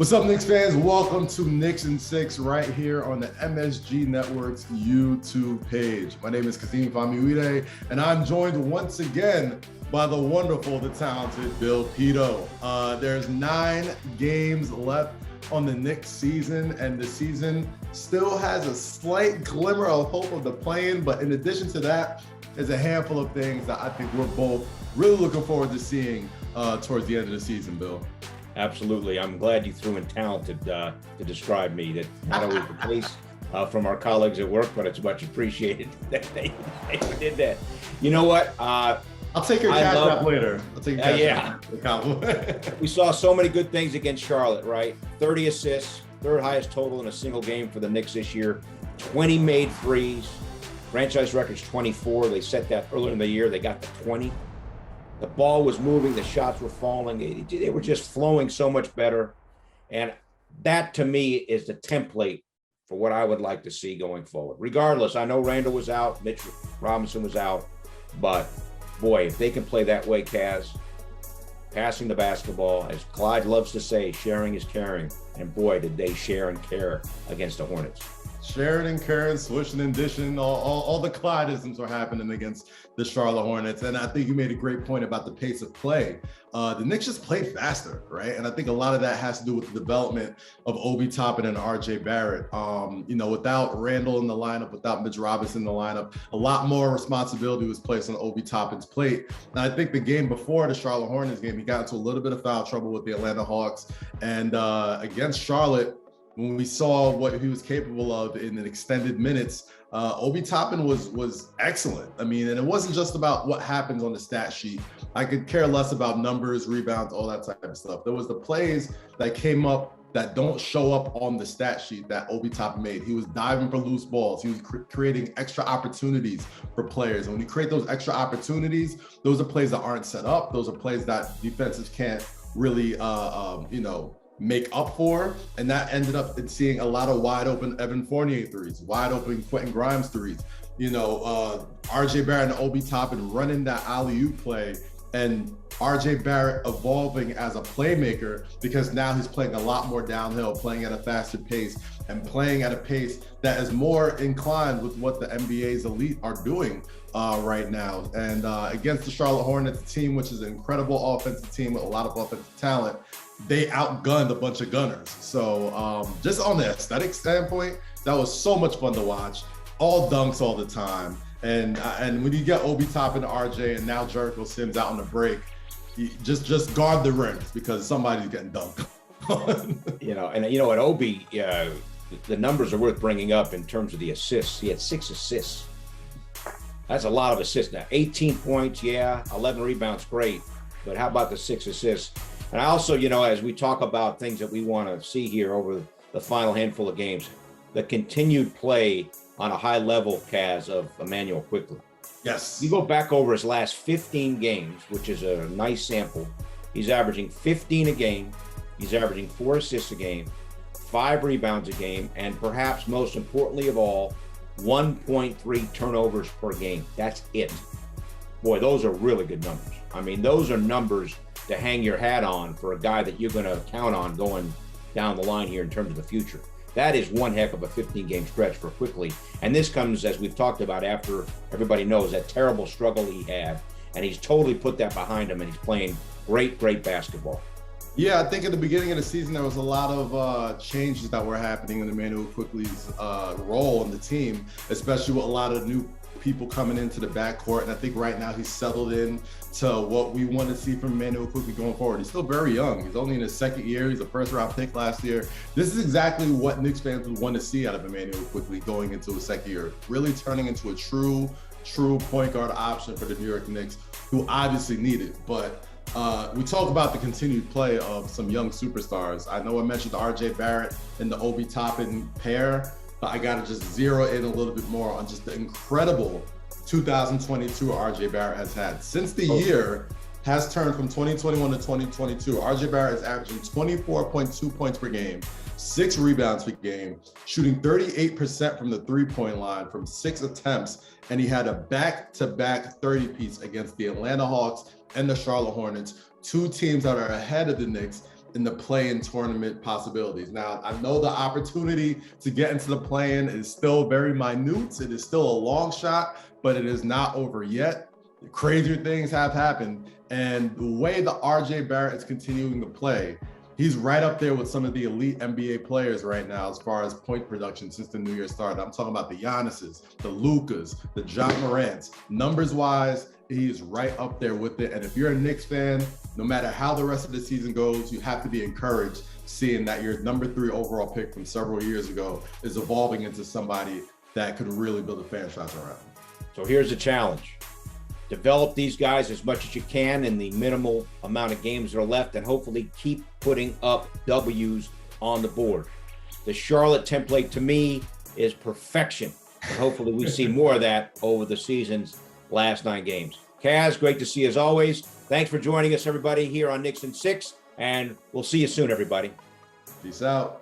What's up, Knicks fans? Welcome to Knicks and Six right here on the MSG Networks YouTube page. My name is Kazeem Famuyide, and I'm joined once again by the wonderful, the talented Bill Pidto. There's 9 games left on the Knicks season, and the season still has a slight glimmer of hope of the play-in, but in addition to that, there's a handful of things that I think we're both really looking forward to seeing towards the end of the season, Bill. Absolutely. I'm glad you threw in talented to describe me. That's not always the case from our colleagues at work, but it's much appreciated that they did that. You know what? I'll take your cash app later. I'll take your cash app. We saw so many good things against Charlotte, right? 30 assists, third highest total in a single game for the Knicks this year. 20 made threes. Franchise record's 24. They set that earlier in the year. They got to 20. The ball was moving, the shots were falling. They were just flowing so much better. And that, to me, is the template for what I would like to see going forward. Regardless, I know Randall was out, Mitch Robinson was out, but boy, if they can play that way, Kaz, passing the basketball, as Clyde loves to say, sharing is caring. And boy, did they share and care against the Hornets. Sharing and caring, swishing and dishing, all the Clydeisms are happening against the Charlotte Hornets. And I think you made a great point about the pace of play. The Knicks just played faster, right? And I think a lot of that has to do with the development of Obi Toppin and RJ Barrett. Without Randall in the lineup, without Mitch Robinson in the lineup, a lot more responsibility was placed on Obi Toppin's plate. And I think the game before the Charlotte Hornets game, he got into a little bit of foul trouble with the Atlanta Hawks. And against Charlotte, when we saw what he was capable of in an extended minutes, Obi Toppin was excellent. I mean, and it wasn't just about what happens on the stat sheet. I could care less about numbers, rebounds, all that type of stuff. There was the plays that came up that don't show up on the stat sheet that Obi Toppin made. He was diving for loose balls. He was creating extra opportunities for players. And when you create those extra opportunities, those are plays that aren't set up. Those are plays that defenses can't really, make up for, and that ended up in seeing a lot of wide open Evan Fournier threes, wide open Quentin Grimes threes. RJ Barrett and Obi Toppin running that alley-oop play, and RJ Barrett evolving as a playmaker because now he's playing a lot more downhill, playing at a faster pace, and playing at a pace that is more inclined with what the NBA's elite are doing right now. And against the Charlotte Hornets, a team which is an incredible offensive team with a lot of offensive talent, they outgunned a bunch of gunners. So just on the aesthetic standpoint, that was so much fun to watch. All dunks all the time. And when you get Obi Toppin, RJ, and now Jericho Sims out on the break, you just guard the rims because somebody's getting dunked. And Obi, the numbers are worth bringing up in terms of the assists. He had 6 assists. That's a lot of assists now. 18 points, 11 rebounds, great. But how about the 6 assists? And I also, as we talk about things that we want to see here over the final handful of games, the continued play on a high level, Kaz, of Emmanuel Quickley. Yes. You go back over his last 15 games, which is a nice sample. He's averaging 15 a game. He's averaging 4 assists a game, 5 rebounds a game, and perhaps most importantly of all, 1.3 turnovers per game. That's it. Boy, those are really good numbers. I mean, those are numbers to hang your hat on for a guy that you're going to count on going down the line here in terms of the future. That is one heck of a 15-game stretch for Quickley. And this comes, as we've talked about, after everybody knows that terrible struggle he had. And he's totally put that behind him, and he's playing great, great basketball. Yeah, I think at the beginning of the season, there was a lot of changes that were happening in Emmanuel Quickley's role in the team, especially with a lot of new people coming into the backcourt. And I think right now he's settled in to what we want to see from Emmanuel Quickley going forward. He's still very young. He's only in his second year. He's a first-round pick last year. This is exactly what Knicks fans would want to see out of Emmanuel Quickley going into his second year, really turning into a true point guard option for the New York Knicks, who obviously need it. But we talk about the continued play of some young superstars. I know I mentioned the RJ Barrett and the Obi Toppin pair, but I got to just zero in a little bit more on just the incredible 2022 RJ Barrett has had. Since the year has turned from 2021 to 2022, RJ Barrett is averaging 24.2 points per game, 6 rebounds per game, shooting 38% from the three-point line from 6 attempts, and he had a back-to-back 30-piece against the Atlanta Hawks and the Charlotte Hornets, 2 teams that are ahead of the Knicks in the play-in tournament possibilities. Now, I know the opportunity to get into the play-in is still very minute. It is still a long shot, but it is not over yet. Crazier things have happened. And the way the RJ Barrett is continuing to play, he's right up there with some of the elite NBA players right now as far as point production since the new year started. I'm talking about the Giannis's, the Lukas, the John Morants. Numbers-wise, he's right up there with it. And if you're a Knicks fan, no matter how the rest of the season goes, you have to be encouraged seeing that your number 3 overall pick from several years ago is evolving into somebody that could really build a franchise around. So here's the challenge. Develop these guys as much as you can in the minimal amount of games that are left, and hopefully keep putting up W's on the board. The Charlotte template, to me, is perfection. And hopefully we see more of that over the season's last 9 games. Kaz, great to see you as always. Thanks for joining us, everybody, here on Knicks in 6, and we'll see you soon, everybody. Peace out.